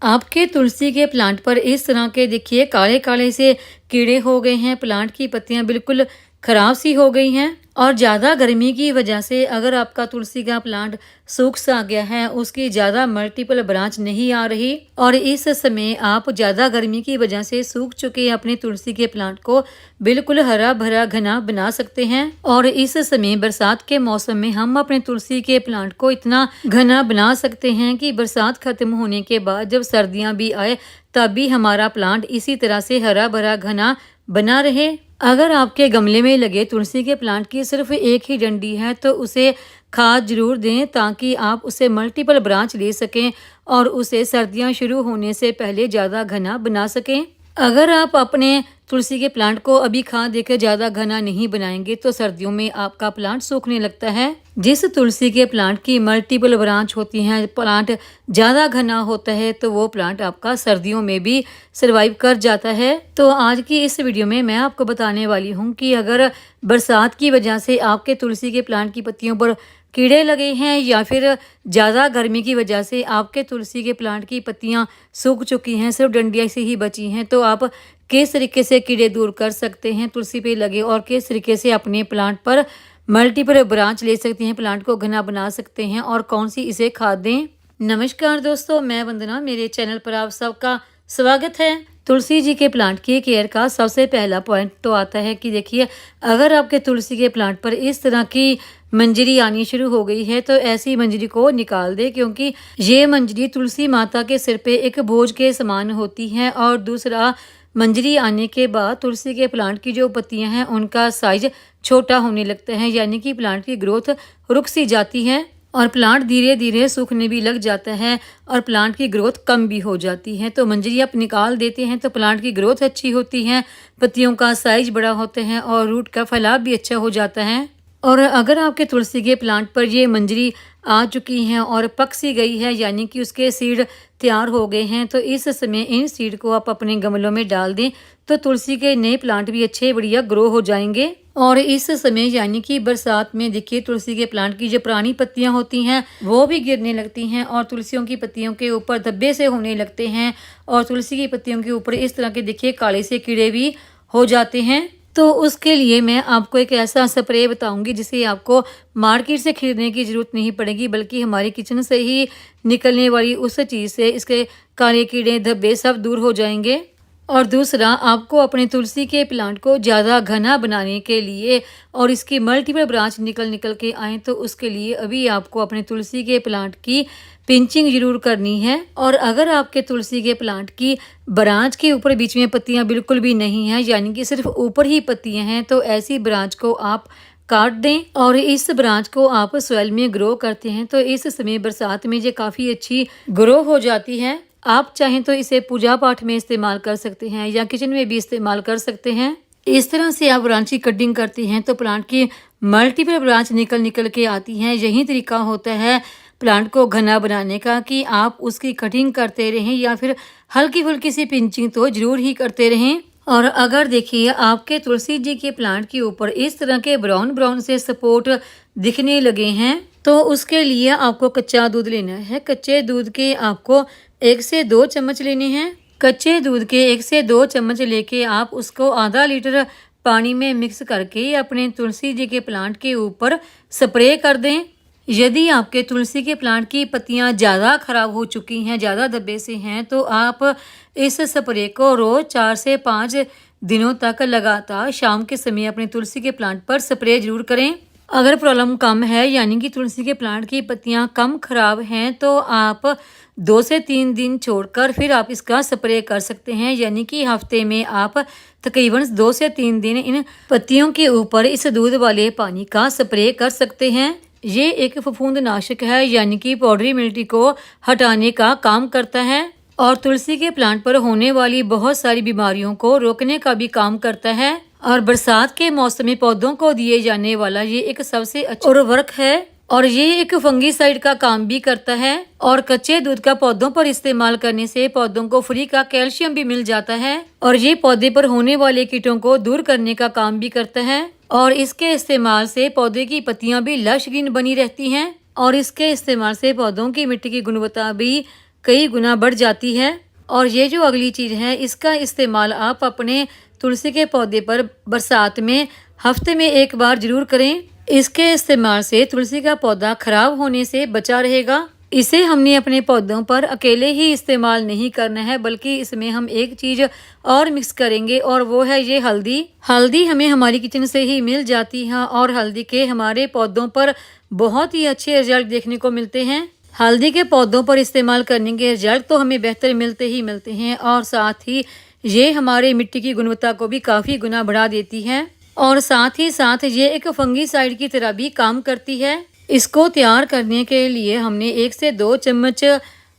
आपके तुलसी के प्लांट पर इस तरह के देखिए काले काले से कीड़े हो गए हैं। प्लांट की पत्तियां बिल्कुल खराब सी हो गई हैं और ज़्यादा गर्मी की वजह से अगर आपका तुलसी का प्लांट सूख सा गया है, उसकी ज़्यादा मल्टीपल ब्रांच नहीं आ रही और इस समय आप ज़्यादा गर्मी की वजह से सूख चुके अपने तुलसी के प्लांट को बिल्कुल हरा भरा घना बना सकते हैं। और इस समय बरसात के मौसम में हम अपने तुलसी के प्लांट को इतना घना बना सकते हैं कि बरसात खत्म होने के बाद जब सर्दियां भी आए तब भी हमारा प्लांट इसी तरह से हरा भरा घना बना रहे। अगर आपके गमले में लगे तुलसी के प्लांट की सिर्फ एक ही डंडी है तो उसे खाद जरूर दें ताकि आप उसे मल्टीपल ब्रांच ले सकें और उसे सर्दियां शुरू होने से पहले ज़्यादा घना बना सकें। अगर आप अपने तुलसी के प्लांट को अभी खाद देकर ज़्यादा घना नहीं बनाएंगे तो सर्दियों में आपका प्लांट सूखने लगता है। जिस तुलसी के प्लांट की मल्टीपल ब्रांच होती हैं, प्लांट ज़्यादा घना होता है तो वो प्लांट आपका सर्दियों में भी सर्वाइव कर जाता है। तो आज की इस वीडियो में मैं आपको बताने वाली हूँ कि अगर बरसात की वजह से आपके तुलसी के प्लांट की पत्तियों पर कीड़े लगे हैं या फिर ज़्यादा गर्मी की वजह से आपके तुलसी के प्लांट की पत्तियां सूख चुकी हैं, सिर्फ डंडियाँ से ही बची हैं, तो आप किस तरीके से कीड़े दूर कर सकते हैं तुलसी पे लगे और किस तरीके से अपने प्लांट पर मल्टीपल ब्रांच ले सकते हैं, प्लांट को घना बना सकते हैं और कौन सी इसे खाद दें। नमस्कार दोस्तों, मैं वंदना, मेरे चैनल पर आप सबका स्वागत है। तुलसी जी के प्लांट की केयर का सबसे पहला पॉइंट तो आता है कि देखिए, अगर आपके तुलसी के प्लांट पर इस तरह की मंजरी आनी शुरू हो गई है तो ऐसी मंजरी को निकाल दे, क्योंकि ये मंजरी तुलसी माता के सिर पे एक बोझ के समान होती है। और दूसरा, मंजरी आने के बाद तुलसी के प्लांट की जो पत्तियां हैं उनका साइज छोटा होने लगता है, यानी कि प्लांट की ग्रोथ रुक सी जाती है और प्लांट धीरे धीरे सूखने भी लग जाता है और प्लांट की ग्रोथ कम भी हो जाती है। तो मंजरी आप निकाल देते हैं तो प्लांट की ग्रोथ अच्छी होती है, पत्तियों का साइज बड़ा होता है और रूट का फैलाव भी अच्छा हो जाता है। और अगर आपके तुलसी के प्लांट पर ये मंजरी आ चुकी हैं और पक सी गई है, यानी कि उसके सीड तैयार हो गए हैं, तो इस समय इन सीड को आप अपने गमलों में डाल दें तो तुलसी के नए प्लांट भी अच्छे बढ़िया ग्रो हो जाएंगे। और इस समय यानी कि बरसात में देखिए, तुलसी के प्लांट की जो पुरानी पत्तियां होती हैं वो भी गिरने लगती हैं और तुलसियों की पत्तियों के ऊपर धब्बे से होने लगते हैं और तुलसी की पत्तियों के ऊपर इस तरह के देखिए काले से कीड़े भी हो जाते हैं। तो उसके लिए मैं आपको एक ऐसा स्प्रे बताऊंगी जिसे आपको मार्केट से खरीदने की ज़रूरत नहीं पड़ेगी, बल्कि हमारे किचन से ही निकलने वाली उस चीज़ से इसके काले कीड़े धब्बे सब दूर हो जाएंगे। और दूसरा, आपको अपने तुलसी के प्लांट को ज़्यादा घना बनाने के लिए और इसकी मल्टीपल ब्रांच निकल के आए तो उसके लिए अभी आपको अपने तुलसी के प्लांट की पिंचिंग जरूर करनी है। और अगर आपके तुलसी के प्लांट की ब्रांच के ऊपर बीच में पत्तियां बिल्कुल भी नहीं हैं, यानी कि सिर्फ ऊपर ही पत्तियां हैं, तो ऐसी ब्रांच को आप काट दें और इस ब्रांच को आप सॉइल में ग्रो करते हैं तो इस समय बरसात में ये काफ़ी अच्छी ग्रो हो जाती है। आप चाहें तो इसे पूजा पाठ में इस्तेमाल कर सकते हैं या किचन में भी इस्तेमाल कर सकते हैं। इस तरह से आप ब्रांच की कटिंग करती हैं तो प्लांट की मल्टीपल ब्रांच निकल के आती हैं। यही तरीका होता है प्लांट को घना बनाने का कि आप उसकी कटिंग करते रहें या फिर हल्की फुल्की सी पिंचिंग तो जरूर ही करते रहें। और अगर देखिए, आपके तुलसी जी के प्लांट के ऊपर इस तरह के ब्राउन ब्राउन से सपोर्ट दिखने लगे हैं तो उसके लिए आपको कच्चा दूध लेना है। कच्चे दूध के आपको 1 से 2 चम्मच लेने हैं। कच्चे दूध के 1 से 2 चम्मच लेके आप उसको आधा लीटर पानी में मिक्स करके अपने तुलसी जी के प्लांट के ऊपर स्प्रे कर दें। यदि आपके तुलसी के प्लांट की पत्तियां ज़्यादा खराब हो चुकी हैं, ज़्यादा धब्बे से हैं, तो आप इस स्प्रे को रोज़ 4 से 5 दिनों तक लगातार शाम के समय अपने तुलसी के प्लांट पर स्प्रे जरूर करें। अगर प्रॉब्लम कम है, यानी कि तुलसी के प्लांट की पत्तियां कम खराब हैं, तो आप 2 से 3 दिन छोड़कर फिर आप इसका स्प्रे कर सकते हैं, यानी कि हफ्ते में आप तकरीबन 2 से 3 दिन इन पत्तियों के ऊपर इस दूध वाले पानी का स्प्रे कर सकते हैं। ये एक फफूंदनाशक है, यानी कि पाउडरी मिट्टी को हटाने का काम करता है और तुलसी के प्लांट पर होने वाली बहुत सारी बीमारियों को रोकने का भी काम करता है। और बरसात के मौसम में पौधों को दिए जाने वाला ये एक सबसे अच्छा उर्वरक है और ये एक फंगीसाइड का काम भी करता है। और कच्चे दूध का पौधों पर इस्तेमाल करने से पौधों को फ्री का कैल्शियम भी मिल जाता है और ये पौधे पर होने वाले कीटों को दूर करने का काम भी करता है। और इसके इस्तेमाल से पौधे की पत्तियां भी लश ग्रीन बनी रहती हैं और इसके इस्तेमाल से पौधों की मिट्टी की गुणवत्ता भी कई गुना बढ़ जाती है। और ये जो अगली चीज़ है, इसका इस्तेमाल आप अपने तुलसी के पौधे पर बरसात में हफ्ते में एक बार जरूर करें। इसके इस्तेमाल से तुलसी का पौधा खराब होने से बचा रहेगा। इसे हमने अपने पौधों पर अकेले ही इस्तेमाल नहीं करना है, बल्कि इसमें हम एक चीज़ और मिक्स करेंगे और वो है ये हल्दी। हल्दी हमें हमारी किचन से ही मिल जाती है और हल्दी के हमारे पौधों पर बहुत ही अच्छे रिजल्ट देखने को मिलते हैं। हल्दी के पौधों पर इस्तेमाल करने के रिजल्ट तो हमें बेहतर मिलते ही मिलते हैं और साथ ही ये हमारे मिट्टी की गुणवत्ता को भी काफ़ी गुना बढ़ा देती है और साथ ही साथ ये एक फंगीसाइड की तरह भी काम करती है। इसको तैयार करने के लिए हमने 1 से 2 चम्मच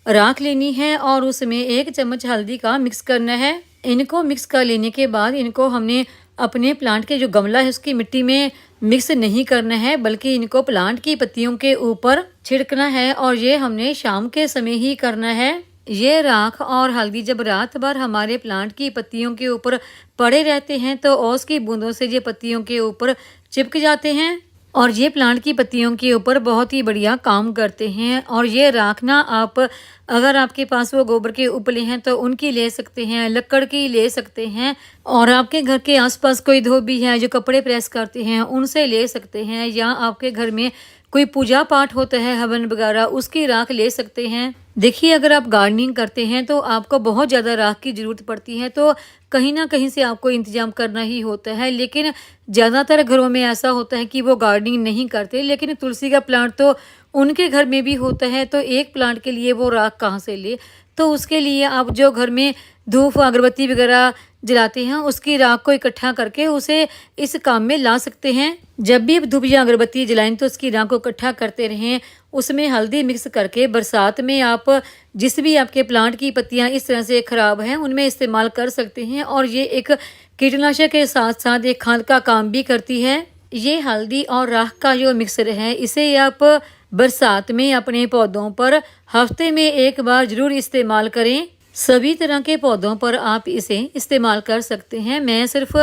राख लेनी है और उसमें 1 चम्मच हल्दी का मिक्स करना है। इनको मिक्स कर लेने के बाद इनको हमने अपने प्लांट के जो गमला है उसकी मिट्टी में मिक्स नहीं करना है, बल्कि इनको प्लांट की पत्तियों के ऊपर छिड़कना है और ये हमने शाम के समय ही करना है। ये राख और हल्दी जब रात भर हमारे प्लांट की पत्तियों के ऊपर पड़े रहते हैं तो ओस की बूंदों से ये पत्तियों के ऊपर चिपक जाते हैं और ये प्लांट की पत्तियों के ऊपर बहुत ही बढ़िया काम करते हैं। और ये राख ना आप अगर आपके पास वो गोबर के उपले हैं तो उनकी ले सकते हैं, लकड़ की ले सकते हैं और आपके घर के आसपास कोई धोबी है जो कपड़े प्रेस करते हैं उनसे ले सकते हैं, या आपके घर में कोई पूजा पाठ होता है हवन वगैरह उसकी राख ले सकते हैं। देखिए, अगर आप गार्डनिंग करते हैं तो आपको बहुत ज़्यादा राख की ज़रूरत पड़ती है, तो कहीं ना कहीं से आपको इंतजाम करना ही होता है। लेकिन ज़्यादातर घरों में ऐसा होता है कि वो गार्डनिंग नहीं करते, लेकिन तुलसी का प्लांट तो उनके घर में भी होता है, तो एक प्लांट के लिए वो राख कहाँ से ले। तो उसके लिए आप जो घर में धूप अगरबत्ती वगैरह जलाते हैं उसकी राख को इकट्ठा करके उसे इस काम में ला सकते हैं। जब भी आप धूप या अगरबत्ती जलाएं तो उसकी राख को इकट्ठा करते रहें, उसमें हल्दी मिक्स करके बरसात में आप जिस भी आपके प्लांट की पत्तियां इस तरह से खराब हैं उनमें इस्तेमाल कर सकते हैं। और ये एक कीटनाशक के साथ साथ एक खाद का काम भी करती है। ये हल्दी और राख का जो मिक्सर है इसे आप बरसात में अपने पौधों पर हफ्ते में एक बार जरूर इस्तेमाल करें। सभी तरह के पौधों पर आप इसे इस्तेमाल कर सकते हैं। मैं सिर्फ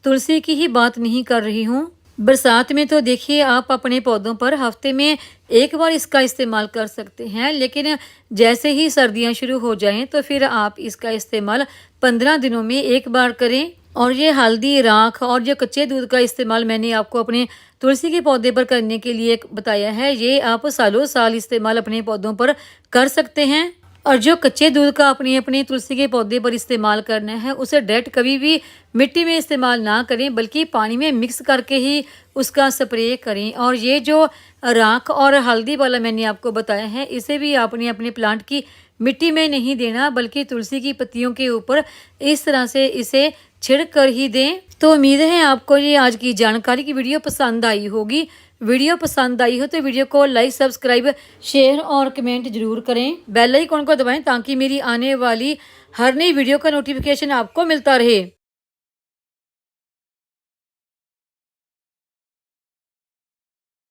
तुलसी की ही बात नहीं कर रही हूँ। बरसात में तो देखिए आप अपने पौधों पर हफ्ते में एक बार इसका इस्तेमाल कर सकते हैं, लेकिन जैसे ही सर्दियाँ शुरू हो जाएं तो फिर आप इसका इस्तेमाल 15 दिनों में एक बार करें। और ये हल्दी, राख और जो कच्चे दूध का इस्तेमाल मैंने आपको अपने तुलसी के पौधे पर करने के लिए बताया है, ये आप सालों साल इस्तेमाल अपने पौधों पर कर सकते हैं। और जो कच्चे दूध का अपने तुलसी के पौधे पर इस्तेमाल करना है उसे डायरेक्ट कभी भी मिट्टी में इस्तेमाल ना करें, बल्कि पानी में मिक्स करके ही उसका स्प्रे करें। और ये जो राख और हल्दी वाला मैंने आपको बताया है इसे भी आपने अपने प्लांट की मिट्टी में नहीं देना, बल्कि तुलसी की पत्तियों के ऊपर इस तरह से इसे छिड़क कर ही दें। तो उम्मीद है आपको ये आज की जानकारी की वीडियो पसंद आई होगी। वीडियो पसंद आई हो तो वीडियो को लाइक, सब्सक्राइब, शेयर और कमेंट जरूर करें। बेल आइकन को दबाएं ताकि मेरी आने वाली हर नई वीडियो का नोटिफिकेशन आपको मिलता रहे।